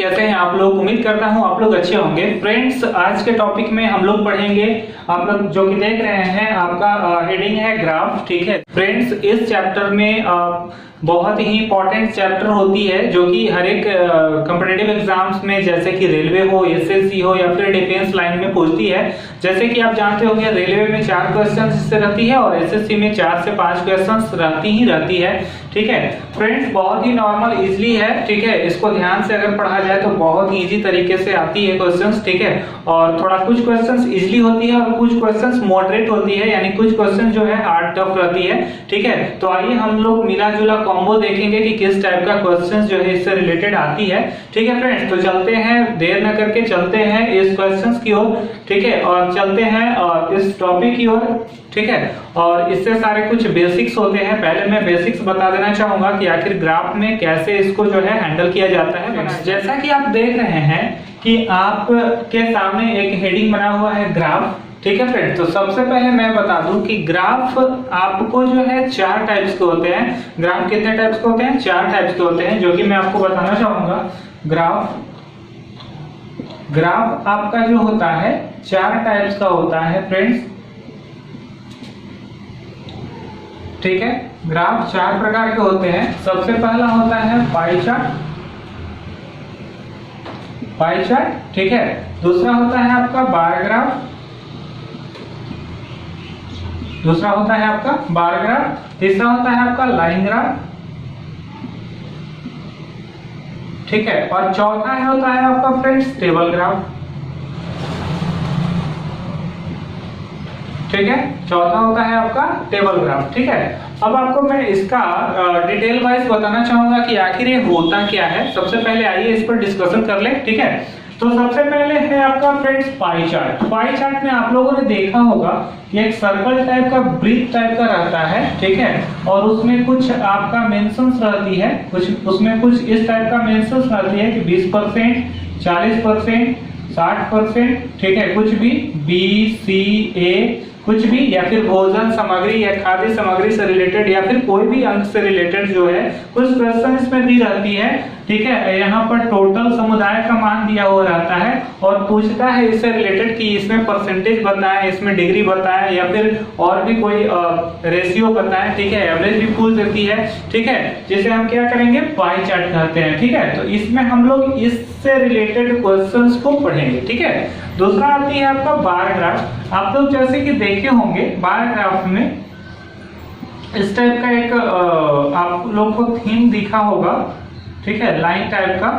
कैसे हैं आप लोग। उम्मीद करता हूं आप लोग अच्छे होंगे। फ्रेंड्स, आज के टॉपिक में हम लोग पढ़ेंगे, आप लोग जो कि देख रहे हैं आपका हेडिंग है ग्राफ। ठीक है फ्रेंड्स, इस चैप्टर में बहुत ही इंपॉर्टेंट चैप्टर होती है जो कि हर एक कॉम्पिटिटिव एग्जाम्स में, जैसे कि रेलवे हो, एसएससी हो या फिर डिफेंस लाइन में पूछती है। जैसे कि आप जानते होंगे रेलवे में 4 क्वेश्चन इससे रहती है और एसएससी में 4 से 5 क्वेश्चन रहती है। ठीक है फ्रेंड्स, बहुत ही नॉर्मल इजली है। ठीक है, इसको ध्यान से अगर पढ़ा जाए तो बहुत ही इजी तरीके से आती है क्वेश्चंस। ठीक है, और थोड़ा कुछ क्वेश्चंस इजली होती है और कुछ क्वेश्चंस मॉडरेट होती है, यानी कुछ क्वेश्चन जो है हार्ड टफ रहती है। ठीक है, तो आइए हम लोग मिला जुला कॉम्बो देखेंगे कि किस टाइप का क्वेश्चन जो है इससे रिलेटेड आती है। ठीक है फ्रेंड्स, तो चलते हैं, देर न करके चलते हैं इस क्वेश्चन की ओर। ठीक है, और चलते हैं इस टॉपिक की ओर। ठीक है, और इससे सारे कुछ बेसिक्स होते हैं। पहले मैं बेसिक्स बता देना चाहूंगा कि आखिर ग्राफ में कैसे इसको जो है हैंडल किया जाता है। जैसा कि आप देख रहे हैं कि आपके सामने एक हेडिंग बना हुआ है ग्राफ। ठीक है फ्रेंड्स, तो सबसे पहले मैं बता दूं कि ग्राफ आपको जो है 4 टाइप्स के होते हैं। ग्राफ कितने टाइप्स के होते हैं? 4 टाइप्स के होते हैं, जो कि मैं आपको बताना चाहूंगा। ग्राफ आपका जो होता है 4 टाइप्स का होता है फ्रेंड्स। ठीक है, ग्राफ 4 प्रकार के होते हैं। सबसे पहला होता है पाई चार्ट। ठीक है, दूसरा होता है आपका बार ग्राफ। तीसरा होता है आपका लाइन ग्राफ। ठीक है, और चौथा होता है आपका फ्रेंड्स टेबल ग्राफ। ठीक है, चौथा होता है आपका टेबल ग्राफ। ठीक है, अब आपको मैं इसका डिटेल वाइज बताना चाहूंगा कि आखिर ये होता क्या है। सबसे पहले आइए इस पर डिस्कशन कर ले। ठीक है, तो सबसे पहले है आपका friends pie chart. Pie chart में आप लोगों ने देखा होगा कि एक सर्कल टाइप का, ब्रिक टाइप का रहता है। ठीक है, और उसमें कुछ आपका मेंशंस रहती है, उसमें कुछ इस टाइप का मेंशंस रहती है कि 20%, 40%, 60%। ठीक है, कुछ भी बी सी ए कुछ भी, या फिर भोजन सामग्री या खाद्य सामग्री से रिलेटेड या फिर कोई भी अंक से रिलेटेड जो है कुछ क्वेश्चन इसमें दी रहती है। ठीक है, यहाँ पर टोटल समुदाय का मान दिया हुआ रहता है और पूछता है इससे रिलेटेड कि इसमें परसेंटेज बताएं, इसमें डिग्री बताएं या फिर और भी कोई रेशियो बताएं। ठीक है, एवरेज भी पूछ देती है। ठीक है, जिसे हम क्या करेंगे, पाई चार्ट कहते हैं। ठीक है, तो इसमें हम लोग इससे रिलेटेड क्वेश्चंस को पढ़ेंगे। ठीक है, दूसरा आती है आपका बार ग्राफ। आप लोग जैसे कि देखे होंगे बार ग्राफ में इस टाइप का एक आप लोग को थीम दिखा होगा। ठीक है, लाइन टाइप का।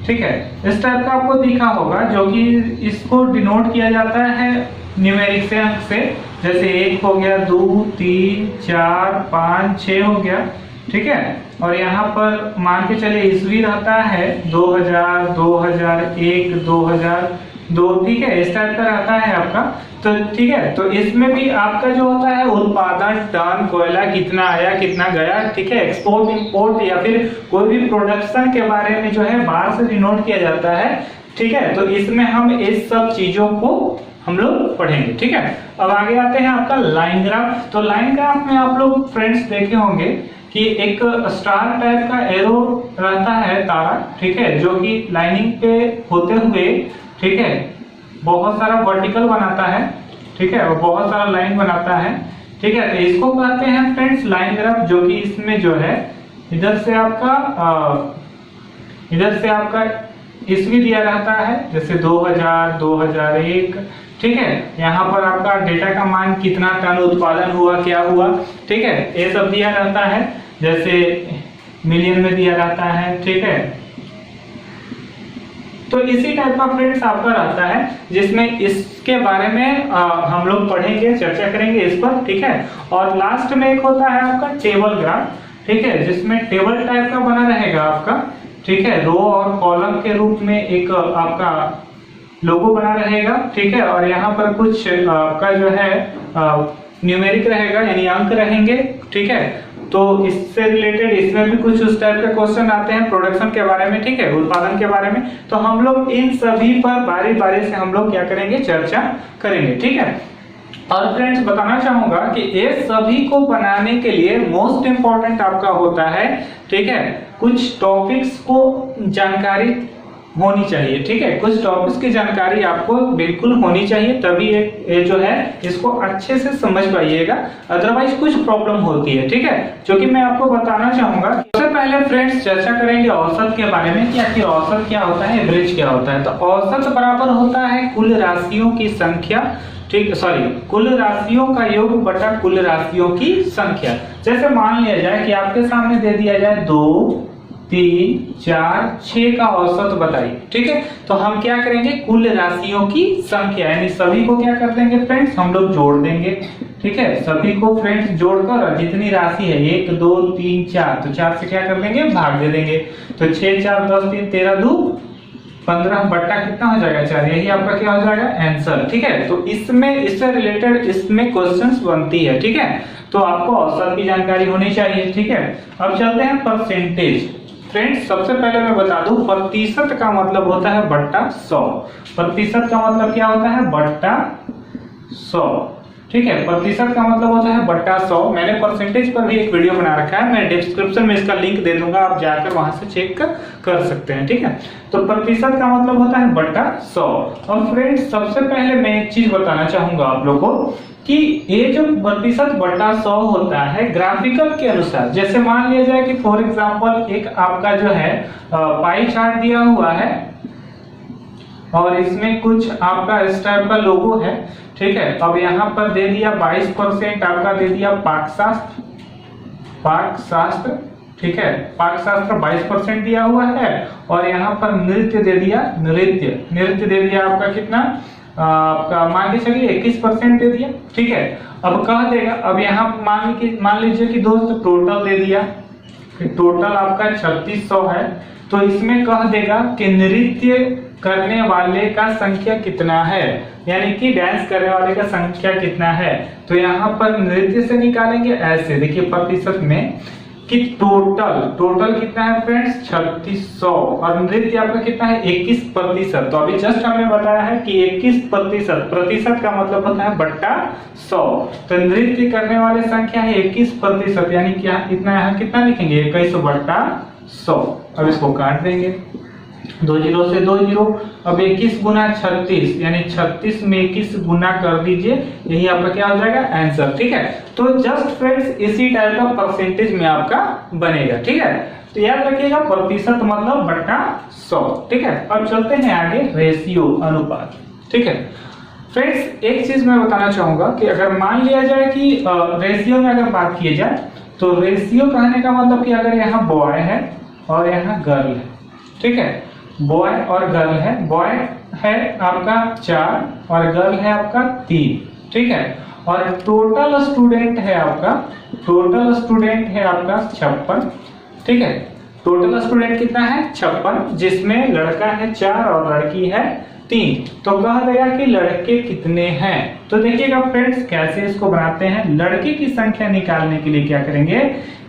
ठीक है, इस टाइप का आपको दिखा होगा, जो कि इसको डिनोट किया जाता है न्यूमेरिक से, अंक से। जैसे 1 हो गया, 2, 3, 4, 5, 6 हो गया। ठीक है, और यहाँ पर मान के चले ईस्वी रहता है 2000, 2001, 2002। ठीक है, इस टाइप का रहता है आपका। तो ठीक है, तो इसमें भी आपका जो होता है उत्पादन, टन कोयला कितना आया कितना गया। ठीक है, एक्सपोर्ट इंपोर्ट या फिर कोई भी प्रोडक्शन के बारे में जो है बार से डिनोट किया जाता है। ठीक है, तो इसमें हम इस सब चीजों को हम लोग पढ़ेंगे। ठीक है, अब आगे आते हैं आपका लाइन ग्राफ। तो लाइन ग्राफ में आप लोग फ्रेंड्स देखे होंगे कि एक स्टार टाइप का एरो रहता है, तारा। ठीक है, जो कि लाइनिंग पे होते हुए, ठीक है, बहुत सारा वर्टिकल बनाता है। ठीक है, और बहुत सारा लाइन बनाता है। ठीक है, तो इसको कहते हैं फ्रेंड्स लाइन ग्राफ, जो कि इसमें जो है इधर से आपका ईस्वी दिया रहता है, जैसे 2000, 2001। ठीक है, यहाँ पर आपका डेटा का मान कितना टन उत्पादन हुआ, क्या हुआ। ठीक है, ये सब दिया रहता है, जैसे मिलियन में दिया रहता है। ठीक है, तो इसी टाइप का फ्रेंड्स आपका रहता है, जिसमें इसके बारे में हम लोग पढ़ेंगे, चर्चा करेंगे इस पर। ठीक है, और लास्ट में एक होता है आपका टेबल ग्राफ। ठीक है, जिसमें टेबल टाइप का बना रहेगा आपका। ठीक है, रो और कॉलम के रूप में एक आपका लोगो बना रहेगा। ठीक है, और यहाँ पर कुछ आपका जो है न्यूमेरिक रहेगा, यानी अंक रहेंगे। ठीक है, तो इससे रिलेटेड इसमें भी कुछ उस टाइप के क्वेश्चन आते हैं प्रोडक्शन के बारे में। ठीक है, उत्पादन के बारे में। तो हम लोग इन सभी पर बारी बारी से हम लोग क्या करेंगे, चर्चा करेंगे। ठीक है, और फ्रेंड्स बताना चाहूंगा कि ये सभी को बनाने के लिए मोस्ट इंपॉर्टेंट आपका होता है, ठीक है, कुछ टॉपिक्स को जानकारी होनी चाहिए, ठीक है, कुछ टॉपिक्स की जानकारी आपको बिल्कुल होनी चाहिए, तभी ये जो है इसको अच्छे से समझ पाइएगा, अदरवाइज कुछ प्रॉब्लम होती है, ठीक है, जो कि मैं आपको बताना चाहूंगा। सबसे पहले फ्रेंड्स चर्चा करेंगे औसत के बारे में कि आखिर औसत क्या होता है, एवरेज क्या होता है। तो औसत बराबर होता है कुल राशियों की संख्या, ठीक, सॉरी, कुल राशियों का योग बटा कुल राशियों की संख्या। जैसे मान लिया जाए कि आपके सामने दे दिया जाए 2, 3, 4, 6 का औसत बताइए, ठीक है, तो हम क्या करेंगे, कुल राशियों की संख्या यानी सभी को क्या कर देंगे फ्रेंड्स, हम लोग जोड़ देंगे, ठीक है, सभी को फ्रेंड्स जोड़कर जितनी राशि है 1, 2, 3, 4, तो 4 से क्या कर देंगे, भाग दे देंगे, तो 6, 4, 10, 3, 13, 2, 15 बट्टा कितना हो जाएगा 4, यही आपका क्या हो जाएगा आंसर, ठीक है। तो इसमें इससे रिलेटेड इसमें क्वेश्चंस बनती है, ठीक है, तो आपको औसत की जानकारी होनी चाहिए, ठीक है। अब चलते हैं परसेंटेज। फ्रेंड्स सबसे पहले मैं बता दूं, प्रतिशत का मतलब होता है बट्टा 100, प्रतिशत का मतलब क्या होता है, बट्टा 100, ठीक है, प्रतिशत का मतलब होता है बट्टा 100। मैंने परसेंटेज पर भी एक वीडियो बना रखा है, मैं डिस्क्रिप्शन में इसका लिंक दे दूंगा, आप जाकर वहां से चेक कर सकते हैं, ठीक है। तो प्रतिशत का मतलब होता है बट्टा 100। और फ्रेंड्स सबसे पहले मैं एक चीज बताना चाहूंगा आप लोगों को कि ये जो प्रतिशत बट्टा 100 होता है ग्राफिकल के अनुसार, जैसे मान लिया जाए कि फॉर एग्जांपल एक आपका जो है पाई चार्ट दिया हुआ है और इसमें कुछ आपका इस टाइप का लोगो है, ठीक है। अब यहाँ पर दे दिया 22% आपका दे दिया पाकशास्त्र, ठीक है, पाकशास्त्र 22% दिया हुआ है, और यहाँ पर नृत्य दे दिया, नृत्य दे दिया आपका कितना, आपका मान के चलिए 21% दे दिया, ठीक है। अब कह देगा, अब यहाँ मान लीजिए कि दोस्त टोटल दे दिया, टोटल आपका 3600 है, तो इसमें कह देगा कि नृत्य करने वाले का संख्या कितना है, यानी कि डांस करने वाले का संख्या कितना है। तो यहाँ पर नृत्य से निकालेंगे ऐसे, देखिए प्रतिशत में कि टोटल कितना है फ्रेंड्स 3600, और नृत्य आपका कितना है 21%। तो अभी जस्ट हमने बताया है कि 21%, प्रतिशत का मतलब होता है बट्टा 100, तो नृत्य करने वाले संख्या है 21%, यानी क्या इतना यहाँ कितना लिखेंगे 21 बट्टा 100। अब इसको काट देंगे, 2 0 से 2 0, अब 21 गुना 36 यानी 36 में 21 गुना कर दीजिए, यही आपका क्या हो जाएगा आंसर, ठीक है। तो जस्ट फ्रेंड्स इसी टाइप का परसेंटेज में आपका बनेगा, ठीक है। तो याद रखिएगा प्रतिशत मतलब बट्टा 100, ठीक है। अब चलते हैं आगे, रेशियो अनुपात, ठीक है। फ्रेंड्स एक चीज मैं बताना चाहूंगा कि अगर मान लिया जाए कि रेशियो में अगर बात की जाए, तो रेशियो कहने का मतलब कि अगर यहाँ बॉय है और यहाँ गर्ल है, ठीक है, बॉय और गर्ल है, बॉय है आपका 4 और गर्ल है आपका 3, ठीक है, और टोटल स्टूडेंट है आपका 56, ठीक है, टोटल स्टूडेंट कितना है 56, जिसमें लड़का है 4 और लड़की है 3। तो कहा गया कि लड़के कितने हैं, तो देखिएगा फ्रेंड्स कैसे इसको बनाते हैं। लड़के की संख्या निकालने के लिए क्या करेंगे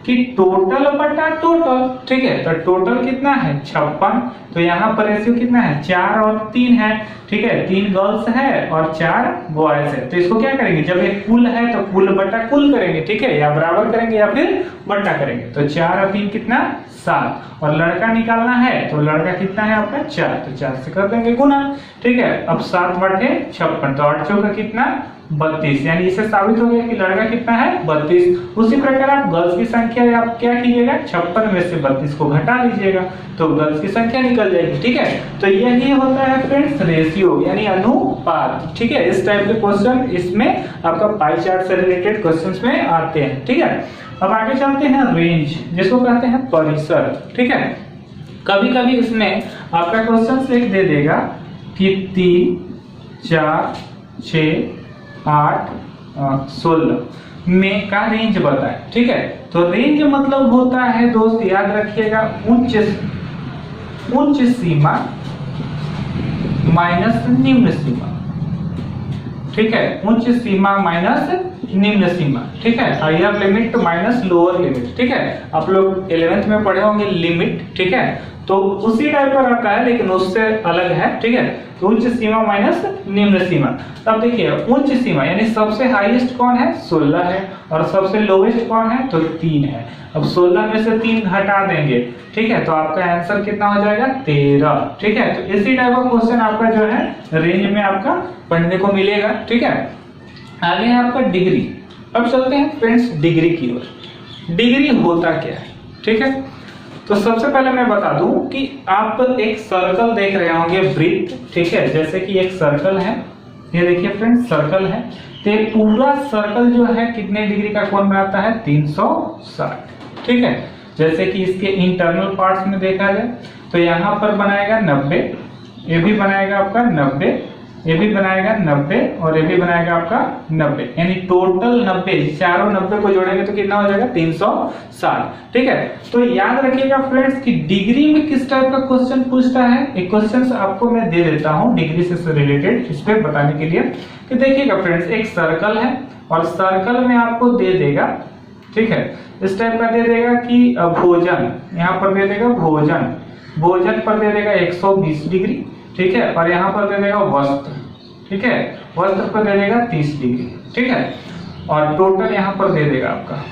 कि टोटल बटा टोटल, ठीक है, तो टोटल कितना है 56, तो यहाँ पर रेशियो कितना है 4 और 3 है, ठीक है, 3 गर्ल्स है और 4 बॉयज है। तो इसको क्या करेंगे, जब एक कुल है तो कुल बटा कुल करेंगे, ठीक है, या बराबर करेंगे या फिर बटा करेंगे। तो 4 और 3 कितना 7, और लड़का निकालना है तो लड़का कितना है आपका 4, तो 4 से कर देंगे गुना, ठीक है। अब 7 बटे 56, तो 8 चौका कितना 32, यानी इसे साबित हो गया कि लड़का कितना है 32। उसी प्रकार आप गर्ल्स की संख्या आप क्या कीजिएगा 56 में से 32 को घटा लीजिएगा, तो गर्ल्स की संख्या निकल जाएगी, ठीक है। तो यही होता है फ्रेंड्स रेशियो यानी अनुपात, ठीक है। इस टाइप के क्वेश्चन इसमें आपका पाई चार्ट से रिलेटेड क्वेश्चंस में आते हैं, ठीक है। अब आगे चलते हैं रेंज, जिसको कहते हैं परिसर, ठीक है। कभी कभी इसमें आपका क्वेश्चन लिख दे देगा कि 3, 4, 6, 8, 16 में का रेंज बताएं, ठीक है। तो रेंज मतलब होता है दोस्त याद रखिएगा उच्च सीमा माइनस निम्न सीमा, ठीक है, उच्च सीमा माइनस निम्न सीमा, ठीक है, higher limit minus lower limit, ठीक है। आप लोग 11th में पढ़े होंगे लिमिट, ठीक है। तो उसी टाइप का रहता है लेकिन उससे अलग है, ठीक है। तो उच्च सीमा माइनस निम्न सीमा। तब देखिए उच्च सीमा यानी सबसे हाईएस्ट कौन है 16 है और सबसे लोवेस्ट कौन है तो 3 है। अब 16 में से 3 घटा देंगे, ठीक है, तो आपका आंसर कितना हो जाएगा 13, ठीक है। तो इसी टाइप का क्वेश्चन आपका जो है रेंज में आपका पढ़ने को मिलेगा, ठीक है। आगे है आपका डिग्री। अब चलते हैं फ्रेंड्स डिग्री की ओर। डिग्री होता क्या है, ठीक है। तो सबसे पहले मैं बता दूं कि आप एक सर्कल देख रहे होंगे वृत्त, ठीक है, जैसे कि एक सर्कल है, ये देखिए फ्रेंड्स सर्कल है। तो ये पूरा सर्कल जो है कितने डिग्री का कोण बनाता है 360, ठीक है। जैसे कि इसके इंटरनल पार्ट्स में देखा जाए तो यहाँ पर बनाएगा 90, ये भी बनाएगा आपका 90, ये भी बनाएगा 90 और ये भी बनाएगा आपका 90, यानी टोटल 90, चारों 90 को जोड़ेंगे तो कितना हो जाएगा 360, ठीक है। तो याद रखिएगा फ्रेंड्स कि डिग्री में किस टाइप का क्वेश्चन पूछता है। एक क्वेश्चन आपको मैं दे देता हूं डिग्री से रिलेटेड, इस पे बताने के लिए कि देखिएगा फ्रेंड्स एक सर्कल है और सर्कल में आपको दे देगा, ठीक है, इस टाइप का दे देगा कि भोजन, यहाँ पर दे देगा भोजन, भोजन पर दे देगा 120 डिग्री, ठीक है, और यहाँ पर दे देगा वस्त्र, ठीक है, वस्त्र पर दे देगा 30 डिग्री, ठीक है, और टोटल यहाँ पर दे देगा आपका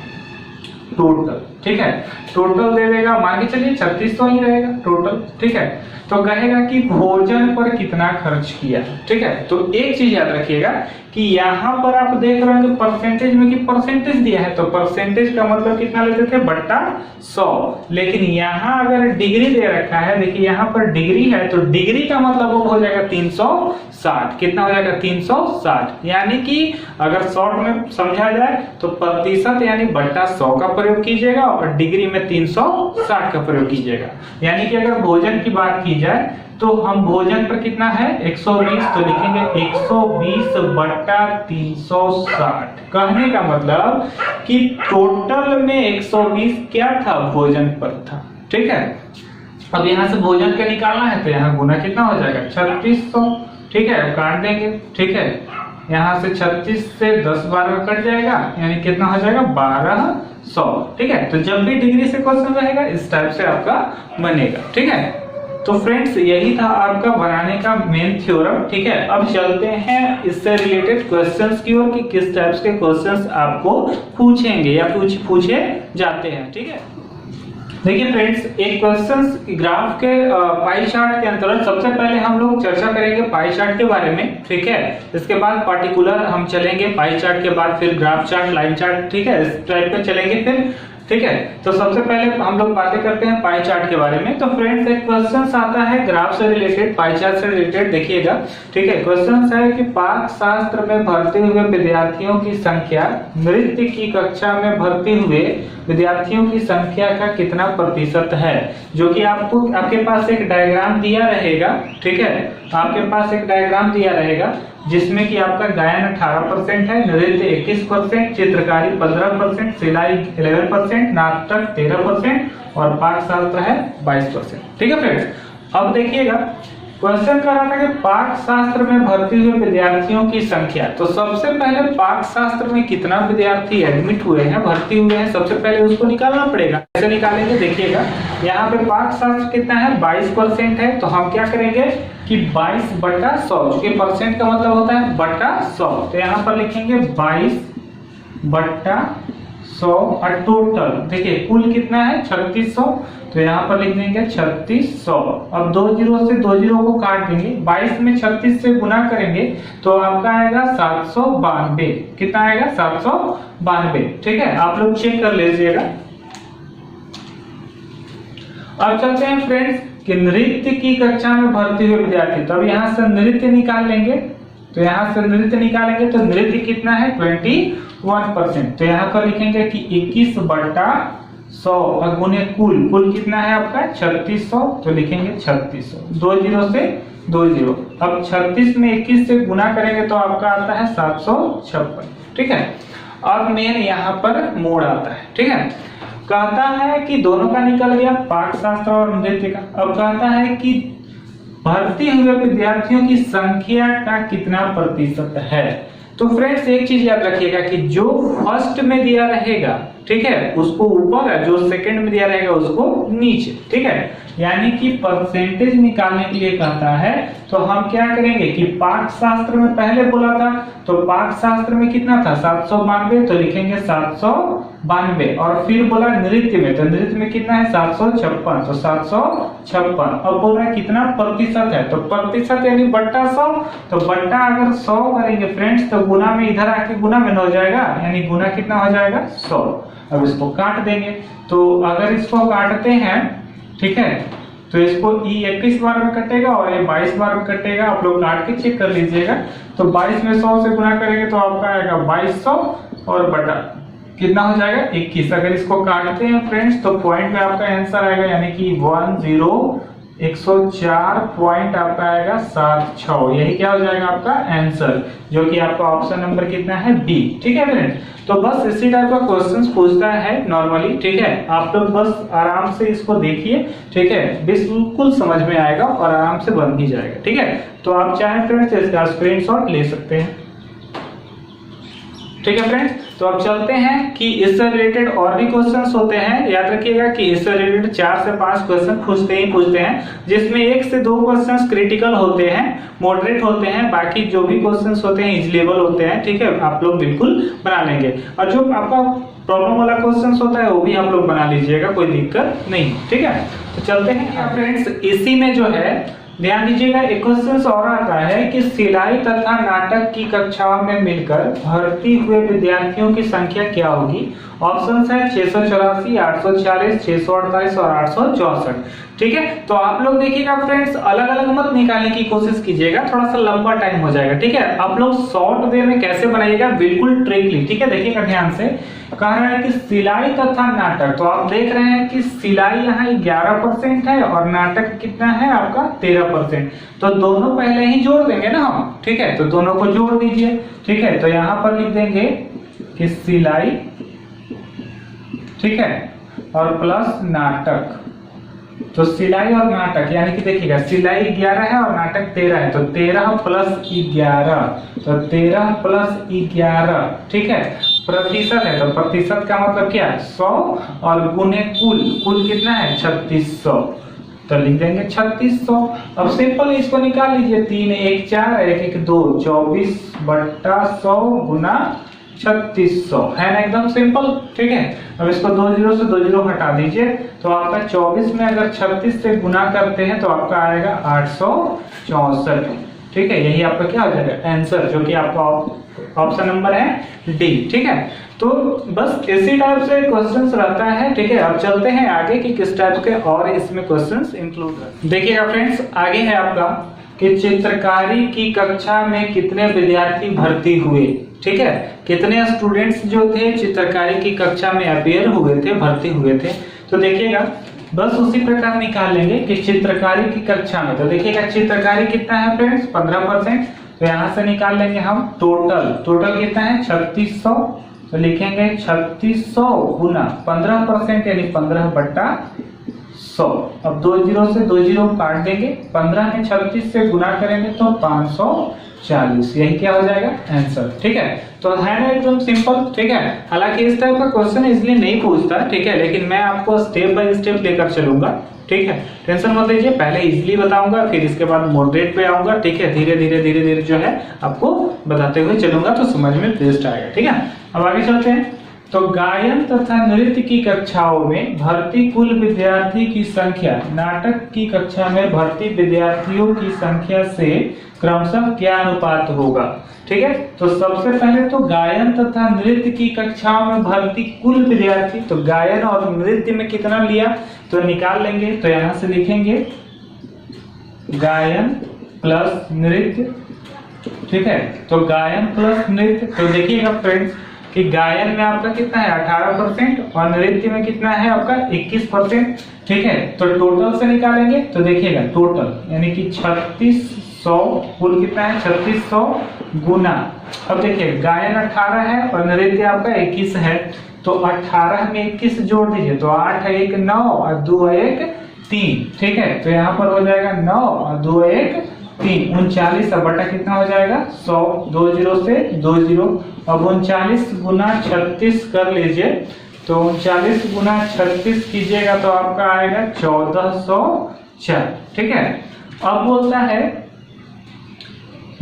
टोटल, ठीक है, टोटल दे देगा मान के चलिए 3600 ही रहेगा टोटल, ठीक है। तो कहेगा कि भोजन पर कितना खर्च किया, ठीक है। तो एक चीज याद रखिएगा कि यहाँ पर आप देख रहे हैं परसेंटेज में कि परसेंटेज दिया है तो परसेंटेज का मतलब कितना लेते थे बट्टा 100, लेकिन यहाँ अगर डिग्री दे रखा है, देखिए यहाँ पर डिग्री है तो डिग्री का मतलब वो हो जाएगा 360, कितना हो जाएगा 360, यानी कि अगर शॉर्ट में समझा जाए तो प्रतिशत यानी बट्टा 100 का प्रयोग कीजिएगा और डिग्री में 360 का प्रयोग कीजिएगा। यानी कि अगर भोजन की बात की जाए तो हम भोजन पर कितना है 120, तो लिखेंगे 120 बट्टा 360। कहने का मतलब कि टोटल में 120 क्या था भोजन पर था, ठीक है। अब यहाँ से भोजन का निकालना है तो यहाँ गुना कितना हो जाएगा 3600, ठीक है, काट देंगे, ठीक है, यहाँ से 36 से 10 12 कट जाएगा यानी कितना हो जाएगा 1200, ठीक है। तो जब भी डिग्री से क्वेश्चन रहेगा इस टाइप से आपका बनेगा, ठीक है। तो फ्रेंड्स यही था आपका बनाने का मेन थ्योरम, ठीक है। अब चलते हैं इससे रिलेटेड क्वेश्चंस की ओर कि किस टाइप्स के क्वेश्चंस आपको पूछेंगे या पूछे जाते हैं, ठीक है। देखिए फ्रेंड्स एक क्वेश्चंस ग्राफ के पाई चार्ट के अंतर्गत सबसे पहले हम लोग चर्चा करेंगे पाई चार्ट के बारे में, ठीक है। इसके बाद पार्टिकुलर हम चलेंगे पाई चार्ट के बाद फिर ग्राफ चार्ट, लाइन चार्ट, ठीक है, इस टाइप पे चलेंगे फिर, ठीक है। तो सबसे पहले हम लोग बातें करते हैं पाई चार्ट के बारे में। तो फ्रेंड्स एक क्वेश्चन आता है ग्राफ से रिलेटेड, पाई चार्ट से रिलेटेड, देखिएगा, ठीक है। क्वेश्चन है कि पाक शास्त्र में भर्ती हुए विद्यार्थियों की संख्या नृत्य की कक्षा में भर्ती हुए विद्यार्थियों की संख्या का कितना प्रतिशत है, जो कि आपको आपके पास एक डायग्राम दिया रहेगा, ठीक है, आपके पास एक डायग्राम दिया रहेगा जिसमें कि आपका गायन 18% है, नृत्य 21%, चित्रकारी 15%, सिलाई 11%, नाटक 13% और पाक शास्त्र है 22%, ठीक है फ्रेंड्स। अब देखिएगा क्वेश्चन कर रहा था कि पाक शास्त्र में भर्ती हुए विद्यार्थियों की संख्या। तो सबसे पहले पाक शास्त्र में कितना विद्यार्थी एडमिट हुए हैं, भर्ती हुए हैं, सबसे पहले उसको निकालना पड़ेगा। कैसे निकालेंगे देखिएगा, यहाँ पे पाक शास्त्र कितना है 22% है, तो हम क्या करेंगे कि 22 बटा 100, क्योंकि परसेंट का मतलब होता है बटा 100, तो यहाँ पर लिखेंगे 22 बटा 100 और टोटल देखिए कुल कितना है 3600, तो यहाँ पर लिख देंगे 3600। अब 2 जीरो से 2 जीरो को काट देंगे, 22 में 36 से गुना करेंगे तो आपका आएगा 792, कितना आएगा 792, ठीक है, आप लोग चेक कर लीजिएगा। अब चलते हैं फ्रेंड्स कि नृत्य की कक्षा में भर्ती हुए विद्यार्थी, तो अब यहाँ से नृत्य निकाल लेंगे, तो यहाँ से नृत्य निकालेंगे तो नृत्य कितना है 21%, तो यहाँ पर लिखेंगे कि 21 बटा 100 और गुने कुल कितना है आपका 3600, तो लिखेंगे 3600, 2 जीरो से 2 जीरो। अब 36 में 21 से गुना करेंगे तो आपका आता है 756, ठीक है। अब मेन यहाँ पर मोड़ आता है, ठीक है, कहता है कि दोनों का निकल गया पाक शास्त्र और नृत्य का। अब कहता है कि भर्ती हुए विद्यार्थियों की संख्या का कितना प्रतिशत है। तो फ्रेंड्स एक चीज याद रखिएगा कि जो फर्स्ट में दिया रहेगा ठीक है, उसको ऊपर, जो सेकंड में दिया रहेगा उसको नीचे, ठीक है। यानी कि परसेंटेज निकालने के लिए कहता है तो हम क्या करेंगे कि पाठ शास्त्र में पहले बोला था, तो पाठ शास्त्र में कितना था 792, तो लिखेंगे 792, और फिर बोला नृत्य में, तो नृत्य में कितना है 756, तो 756। अब बोल रहा है कितना प्रतिशत है, तो प्रतिशत यानी बट्टा 100, तो बट्टा अगर 100 करेंगे फ्रेंड्स तो गुना में इधर आके गुना में हो जाएगा, यानी गुना कितना हो जाएगा 100। अब इसको काट देंगे, तो अगर इसको काटते हैं, ठीक है, तो इसको ई 21 बार में कटेगा और ये 22 बार में कटेगा, आप लोग काट के चेक कर लीजिएगा। तो 22 में 100 से गुना करेंगे तो आपका आएगा 2200 और बटा कितना हो जाएगा 21। अगर इसको काटते हैं फ्रेंड्स तो पॉइंट में आपका आंसर आएगा, यानी कि 104 पॉइंट आपका आएगा 76। यही क्या हो जाएगा आपका आंसर, जो कि आपका ऑप्शन नंबर कितना है बी, ठीक है फ्रेंड्स। तो बस इसी टाइप का क्वेश्चंस पूछता है नॉर्मली, ठीक है। आप लोग बस आराम से इसको देखिए, ठीक है, बिल्कुल समझ में आएगा और आराम से बन भी जाएगा, ठीक है। तो आप चाहे फ्रेंड्स इसका स्क्रीनशॉट ले सकते हैं, ठीक है फ्रेंड्स। तो अब चलते हैं कि इससे रिलेटेड और भी क्वेश्चंस होते हैं। याद रखिएगा कि इससे रिलेटेड 4 से 5 क्वेश्चन पूछते हैं, जिसमें 1 से 2 क्वेश्चंस क्रिटिकल होते हैं, मॉडरेट होते हैं, बाकी जो भी क्वेश्चंस होते हैं इजी लेवल होते हैं, ठीक है। आप लोग बिल्कुल बना लेंगे, और जो आपका प्रॉब्लम वाला क्वेश्चंस होता है वो भी आप लोग बना लीजिएगा, कोई दिक्कत नहीं, ठीक है। तो चलते हैं फ्रेंड्स, इसी में जो है ध्यान दीजिएगा एक क्वेश्चन और आता है कि सिलाई तथा नाटक की कक्षाओं में मिलकर भर्ती हुए विद्यार्थियों की संख्या क्या होगी। ऑप्शंस है 684, 840, 648 और 864, ठीक है। तो आप लोग देखिएगा फ्रेंड्स, अलग अलग मत निकालने की कोशिश कीजिएगा, थोड़ा सा लंबा टाइम हो जाएगा, ठीक है। आप लोग शॉर्ट वे में कैसे बनाइएगा, बिल्कुल ट्रिकली, ठीक है। देखिएगा ध्यान से, कह रहा है कि सिलाई तथा नाटक, तो आप देख रहे हैं कि सिलाई यहाँ 11% है और नाटक कितना है आपका 13%, तो दोनों पहले ही जोड़ देंगे ना हम, ठीक है। तो दोनों को जोड़ दीजिए, ठीक है। तो यहाँ पर लिख देंगे कि सिलाई, ठीक है, और प्लस नाटक, तो सिलाई और नाटक यानी कि देखिएगा सिलाई 11 है और नाटक 13 है, तो 13 प्लस 11, तो 13 प्लस 11, ठीक है। प्रतिशत है तो प्रतिशत का मतलब क्या है 100, और गुने कुल, कुल कितना है 3600, तो लिख देंगे 3600। अब सिंपल इसको निकाल लीजिए, 3 1 4 1 1 2, 24/100 गुना 3600 है ना, एकदम सिंपल, ठीक है। अब इसको 2 0 से 2 0 हटा दीजिए, तो आपका 24 में अगर 36 से गुना करते हैं तो आपका आएगा 864, ठीक है। यही आपका क्या हो जाएगा आंसर, जो कि आपका ऑप्शन नंबर है डी, ठीक है। तो बस इसी टाइप से क्वेश्चंस रहता है, ठीक है। अब चलते हैं आगे कि किस टाइप के और इसमें क्वेश्चंस इंक्लूड है। देखिएगा फ्रेंड्स, आगे है आपका कि चित्रकारी की कक्षा में कितने विद्यार्थी भर्ती हुए, ठीक है। कितने स्टूडेंट्स जो थे चित्रकारी की कक्षा में अपीयर हुए थे, भर्ती हुए थे। तो देखिएगा बस उसी प्रकार निकाल लेंगे कि चित्रकारी की कक्षा में, तो देखिएगा चित्रकारी कितना है फ्रेंड्स 15%, तो यहाँ से निकाल लेंगे हम टोटल कितना है 3600, तो लिखेंगे 3600 गुना 15% यानी 15/100। अब 2 0 से 2 0 काट देंगे, 15 में 36 से गुना करेंगे तो 540, यही क्या हो जाएगा आंसर, ठीक है। तो है ना एकदम सिंपल, ठीक है। हालांकि इस टाइप का क्वेश्चन इसलिए नहीं पूछता, ठीक है, लेकिन मैं आपको स्टेप बाय स्टेप लेकर चलूंगा, ठीक है। टेंशन मत लीजिए, पहले इजीली बताऊंगा, फिर इसके बाद मॉडरेट पे आऊंगा, ठीक है। धीरे धीरे जो है आपको बताते हुए चलूंगा, तो समझ में बेस्ट आएगा, ठीक है। अब आगे चलते हैं। तो गायन तथा नृत्य की कक्षाओं में भर्ती कुल विद्यार्थी की संख्या नाटक की कक्षा में भर्ती विद्यार्थियों की संख्या से क्रमशः क्या अनुपात होगा, ठीक है। तो सबसे पहले तो गायन तथा नृत्य की कक्षाओं में भर्ती कुल विद्यार्थी, तो गायन और नृत्य में कितना लिया तो निकाल लेंगे, तो यहां से लिखेंगे गायन प्लस नृत्य, ठीक है। तो गायन प्लस नृत्य, तो देखिएगा फ्रेंड्स कि गायन में आपका कितना है 18% और नृत्य में कितना है आपका 21%, ठीक है। तो टोटल से निकालेंगे, तो देखिएगा टोटल यानी कि 3600, कुल कितना है 3600 गुना, अब देखिए गायन 18 है और नृत्य आपका 21 है, तो 18 में 21 जोड़ दीजिए, तो 8 1 9 और 2 1 3, ठीक है। तो यहाँ पर हो जाएगा 9 और 2 1 3, 39, अब बटा कितना हो जाएगा 100, 2 0 से 2 0, अब 39 गुना 36 कर लीजिए, तो 39 गुना 36 कीजिएगा तो आपका आएगा 1404। ठीक है। अब बोलता है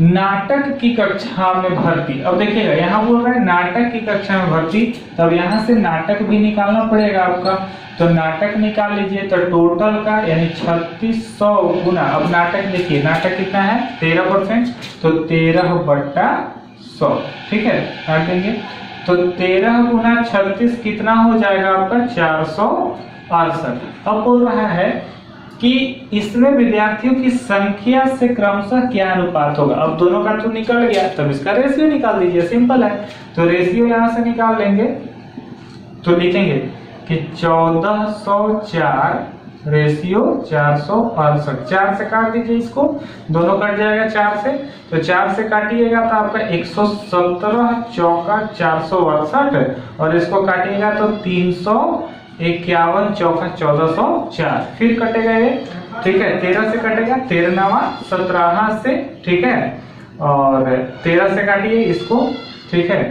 नाटक की कक्षा में भर्ती। अब देखिएगा यहाँ बोल रहा है नाटक की कक्षा में भर्ती, तब यहाँ से नाटक भी निकालना पड़ेगा आपका। तो नाटक निकाल लीजिए, तो टोटल का यानी 3600 गुना, अब नाटक देखिए नाटक कितना है 13%, तो 13/100। ठीक है, काट देंगे तो 13 गुना 36 कितना हो जाएगा आपका 468। अब बोल रहा है कि इसमें विद्यार्थियों की संख्या से क्रमशः क्या अनुपात होगा। अब दोनों का तो निकल गया, तब इसका रेशियो निकाल दीजिए, सिंपल है। तो रेशियो यहां से निकाल लेंगे तो लिखेंगे कि 1404 रेशियो 468। 4 से काट दीजिए, इसको दोनों कट जाएगा 4 से, तो 4 से काटिएगा तो आपका 117 चौका 468, और इसको काटिएगा तो 351 चौका 1404। फिर कटेगा ये, ठीक है, 13 से कटेगा, 13 9 17 से, ठीक है, और 13 से काटिए इसको, ठीक है,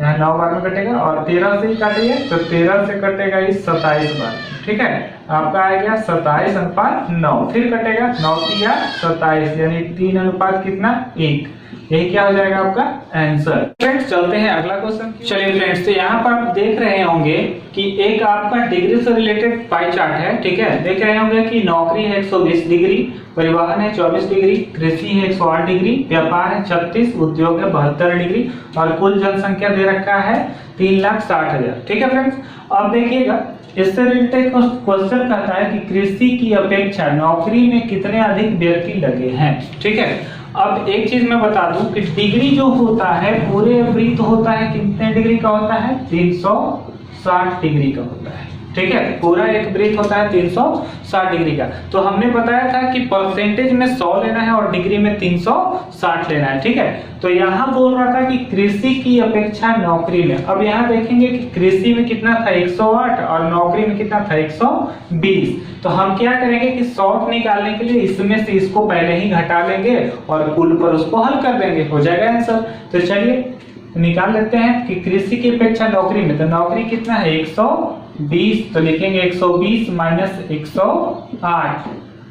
यहाँ 9 बार में कटेगा, और 13 से ही काटिए तो 13 से कटेगा इस 27 बार। ठीक है, आपका आ गया 27:9। फिर कटेगा 9 या 27, यानी 3 अनुपात कितना 1। यही क्या हो जाएगा आपका आंसर। फ्रेंड्स चलते हैं अगला क्वेश्चन। चलिए फ्रेंड्स, तो यहाँ पर आप देख रहे होंगे कि एक आपका डिग्री से रिलेटेड पाई चार्ट है। ठीक है, देख रहे होंगे कि नौकरी है 120 डिग्री, परिवहन है 24 डिग्री, कृषि है 108 डिग्री, व्यापार है 36, उद्योग है 72 डिग्री, और कुल जनसंख्या दे रखा है 3,60,000। ठीक है फ्रेंड्स, अब देखिएगा इससे रिलेटेड क्वेश्चन कहता है कि कृषि की अपेक्षा नौकरी में कितने अधिक व्यक्ति लगे हैं। ठीक है, अब एक चीज मैं बता दूं कि डिग्री जो होता है पूरे वृत्त होता है कितने डिग्री का होता है 360 डिग्री का होता है। ठीक है, पूरा एक वृत्त होता है 360 डिग्री का। तो हमने बताया था कि परसेंटेज में 100 लेना है और डिग्री में 360 लेना है। ठीक है, तो यहाँ बोल रहा था कि कृषि की अपेक्षा नौकरी में। अब यहाँ देखेंगे कि कृषि में कितना था 108 और नौकरी में कितना था 120। तो हम क्या करेंगे कि 100 निकालने के लिए इसमें से इसको पहले ही घटा लेंगे और कुल पर उसको हल कर देंगे, हो जाएगा आंसर। तो चलिए निकाल लेते हैं कि कृषि की अपेक्षा नौकरी में, तो नौकरी कितना है 120, तो लिखेंगे 120 माइनस 108,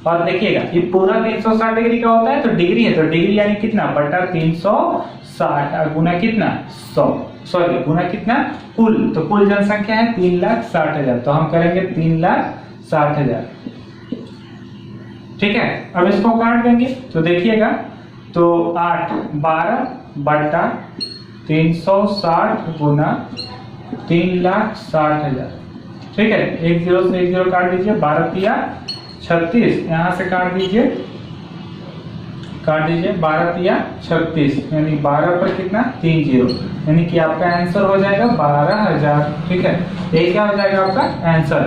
और देखिएगा ये पूरा 360 डिग्री का होता है, तो डिग्री है तो डिग्री यानी कितना बटा 360 और गुना कितना 100, सॉरी गुना कितना कुल, तो कुल जनसंख्या है 3,60,000, तो हम करेंगे 3,60,000। ठीक है, अब इसको काट देंगे तो देखिएगा तो 8 12 बटा 360 गुना 3,60,000। ठीक है, 1 0 से 1 0 काट दीजिए, 12 या 36, यहाँ से काट दीजिए 12 या 36, यानी 12 पर कितना 3 0, यानी कि आपका आंसर हो जाएगा 12,000। ठीक है, ये क्या हो जाएगा आपका आंसर।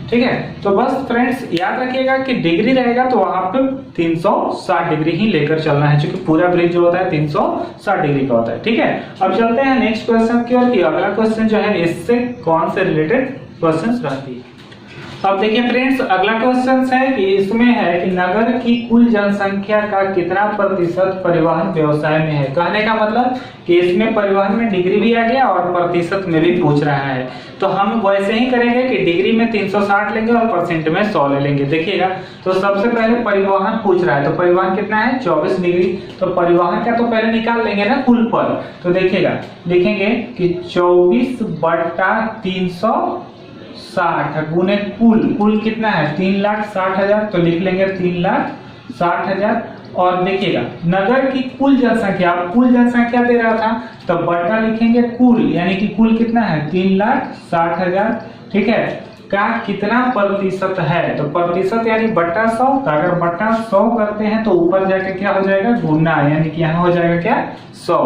ठीक है, तो बस फ्रेंड्स याद रखिएगा कि डिग्री रहेगा तो वहां पे 360 डिग्री ही लेकर चलना है, क्योंकि पूरा ब्रिज जो होता है 360 डिग्री का होता है। ठीक है, अब चलते हैं नेक्स्ट क्वेश्चन की ओर। अगला क्वेश्चन जो है इससे कौन से रिलेटेड क्वेश्चंस रहती है। अब देखिए फ्रेंड्स, अगला क्वेश्चन है कि इसमें है कि नगर की कुल जनसंख्या का कितना प्रतिशत परिवहन व्यवसाय में है। कहने का मतलब कि इसमें परिवहन में डिग्री भी आ गया और प्रतिशत में भी पूछ रहा है, तो हम वैसे ही करेंगे कि डिग्री में 360 लेंगे और परसेंट में 100 ले लेंगे। देखिएगा तो सबसे पहले परिवहन पूछ रहा है, तो परिवहन कितना है 24 डिग्री, तो परिवहन का तो पहले निकाल लेंगे ना कुल पर। तो देखिएगा लिखेंगे कि 24 बटा 360 गुने कुल कितना है 3,60,000, तो लिख लेंगे 3,60,000। और देखिएगा नगर की कुल जनसंख्या, कुल जनसंख्या दे रहा था तो बटा लिखेंगे कुल, यानी कि कुल कितना है 3,60,000। ठीक है, का कितना प्रतिशत है, तो प्रतिशत यानी बटा 100, तो अगर बटा 100 करते हैं तो ऊपर जाके क्या हो जाएगा गुना, यानी कि यहाँ हो जाएगा क्या 100।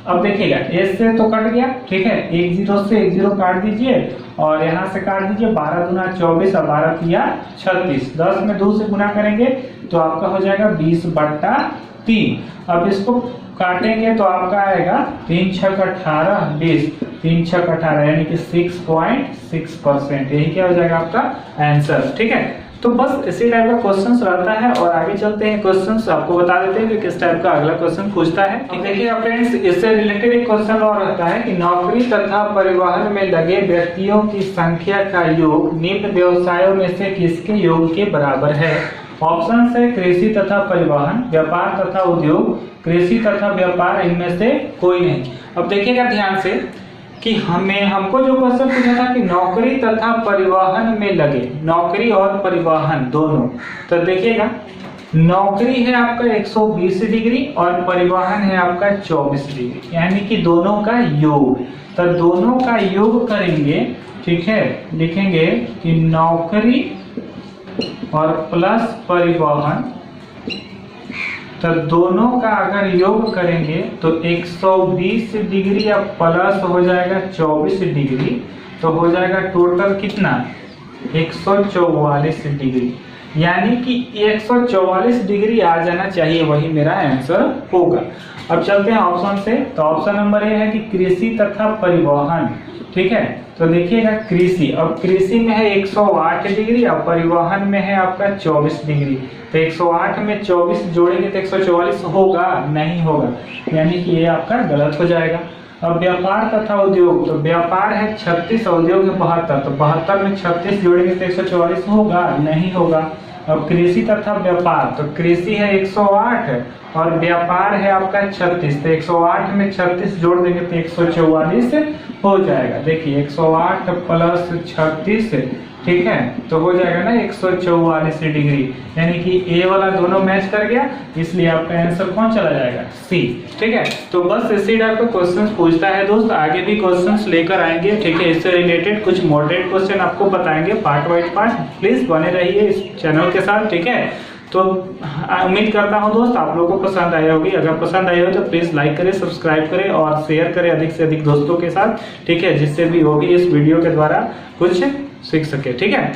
अब देखिएगा एस से तो कट गया, ठीक है, 1 0 से 1 0 काट दीजिए और यहाँ से काट दीजिए, 12 दूना 24 और 12 या 36, 10 में 2 से गुना करेंगे तो आपका हो जाएगा 20 बटा 3। अब इसको काटेंगे तो आपका आएगा 3 6 18 20, 3 6 18, यानी कि 6.6%, यही क्या हो जाएगा आपका आंसर। ठीक है, तो बस इसी टाइप का क्वेश्चंस रहता है। और आगे चलते हैं, क्वेश्चंस आपको बता देते हैं कि किस टाइप का अगला क्वेश्चन पूछता है। देखिए फ्रेंड्स, इससे रिलेटेड एक क्वेश्चन और रहता है कि नौकरी तथा परिवहन में लगे व्यक्तियों की संख्या का योग निम्न व्यवसायों में से किसके योग के बराबर है? ऑप्शन है कृषि तथा परिवहन, व्यापार तथा उद्योग, कृषि तथा व्यापार, इनमें से कोई नहीं। अब देखिएगा ध्यान से कि हमको जो क्वेश्चन पूछा था कि नौकरी तथा परिवहन में लगे, नौकरी और परिवहन दोनों, तो देखिएगा नौकरी है आपका 120 डिग्री और परिवहन है आपका 24 डिग्री, यानी कि दोनों का योग। तो दोनों का योग करेंगे, ठीक है, लिखेंगे कि नौकरी और प्लस परिवहन, तो दोनों का अगर योग करेंगे तो 120 डिग्री अब प्लस हो जाएगा 24 डिग्री, तो हो जाएगा टोटल कितना 144 डिग्री, यानी कि 144 डिग्री आ जाना चाहिए, वही मेरा आंसर होगा। अब चलते हैं ऑप्शन से। तो ऑप्शन नंबर ए है कि कृषि तथा परिवहन, ठीक है। तो देखिएगा कृषि, अब कृषि में है 108 डिग्री और परिवहन में है आपका 24 डिग्री, तो 108 में 24 जोड़ेंगे तो 144 होगा, नहीं होगा, यानी कि ये आपका गलत हो जाएगा। अब व्यापार तथा उद्योग, तो व्यापार है 36, उद्योग है 72, तो 72 में 36 जोड़ेंगे तो 144 होगा, नहीं होगा। अब कृषि तथा व्यापार, तो कृषि है 108 और व्यापार है आपका 36, तो 108 में 36 जोड़ देंगे तो 144 हो जाएगा। देखिए 108 प्लस 36, ठीक है, तो हो जाएगा ना 144 डिग्री, यानी कि ए वाला दोनों मैच कर गया, इसलिए आपका आंसर कौन चला जाएगा? सी, ठीक है। तो बस इसी टाइप का क्वेश्चंस पूछता है दोस्त, आगे भी क्वेश्चंस लेकर आएंगे, ठीक है। इससे रिलेटेड कुछ मॉडरेट क्वेश्चन आपको बताएंगे पार्ट वाइज पार्ट, प्लीज बने रहिए इस चैनल के साथ, ठीक है। तो उम्मीद करता हूं दोस्त आप लोगों को पसंद आई होगी, अगर पसंद आई हो तो प्लीज लाइक करें, सब्सक्राइब करें और शेयर करें अधिक से अधिक दोस्तों के साथ, ठीक है, जिससे भी होगी इस वीडियो के द्वारा कुछ सीख सके, ठीक है।